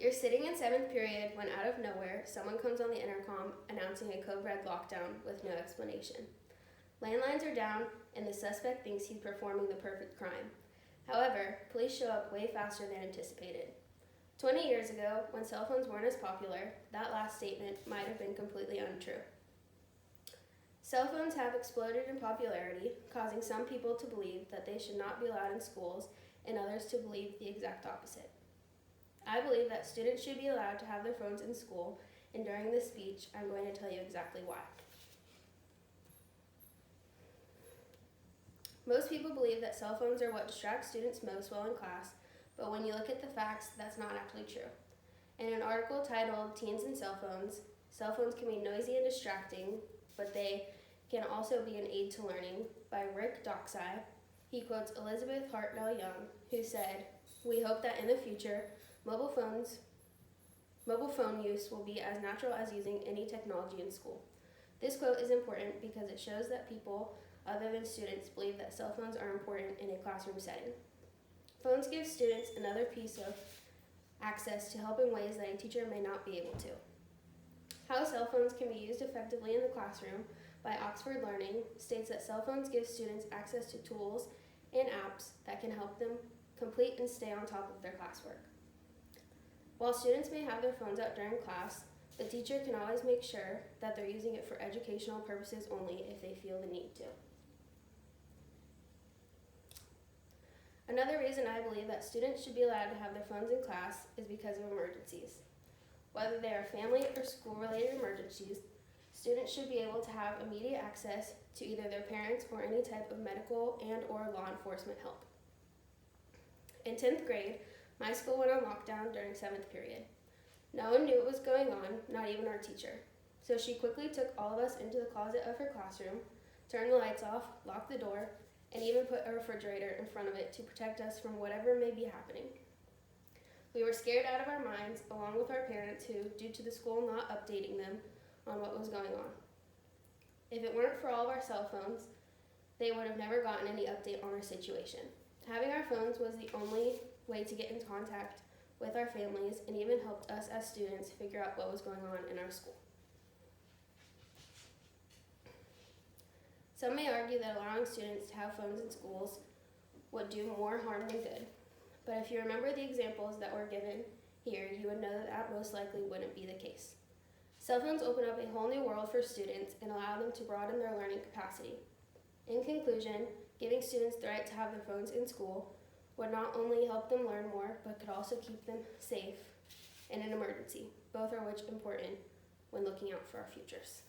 You're sitting in 7th period when out of nowhere, someone comes on the intercom announcing a code red lockdown with no explanation. Landlines are down and the suspect thinks he's performing the perfect crime. However, police show up way faster than anticipated. 20 years ago, when cell phones weren't as popular, that last statement might have been completely untrue. Cell phones have exploded in popularity, causing some people to believe that they should not be allowed in schools and others to believe the exact opposite. I believe that students should be allowed to have their phones in school, and during this speech, I'm going to tell you exactly why. Most people believe that cell phones are what distracts students most while in class, but when you look at the facts, that's not actually true. In an article titled Teens and Cell Phones can be noisy and distracting, but they can also be an aid to learning, by Rick Doxai, he quotes Elizabeth Hartnell Young, who said, "We hope that in the future, mobile phone use will be as natural as using any technology in school." This quote is important because it shows that people other than students believe that cell phones are important in a classroom setting. Phones give students another piece of access to help in ways that a teacher may not be able to. How cell phones can be used effectively in the classroom by Oxford Learning states that cell phones give students access to tools and apps that can help them complete and stay on top of their classwork. While students may have their phones out during class, the teacher can always make sure that they're using it for educational purposes only if they feel the need to. Another reason I believe that students should be allowed to have their phones in class is because of emergencies. Whether they are family or school-related emergencies, students should be able to have immediate access to either their parents or any type of medical and/or law enforcement help. In 10th grade, my school went on lockdown during 7th period. No one knew what was going on, not even our teacher. So she quickly took all of us into the closet of her classroom, turned the lights off, locked the door, and even put a refrigerator in front of it to protect us from whatever may be happening. We were scared out of our minds, along with our parents who, due to the school not updating them on what was going on. If it weren't for all of our cell phones, they would have never gotten any update on our situation. Having our phones was the only way to get in contact with our families and even helped us as students figure out what was going on in our school. Some may argue that allowing students to have phones in schools would do more harm than good, but if you remember the examples that were given here, you would know that that most likely wouldn't be the case. Cell phones open up a whole new world for students and allow them to broaden their learning capacity. In conclusion, giving students the right to have their phones in school would not only help them learn more, but could also keep them safe in an emergency, both are which important when looking out for our futures.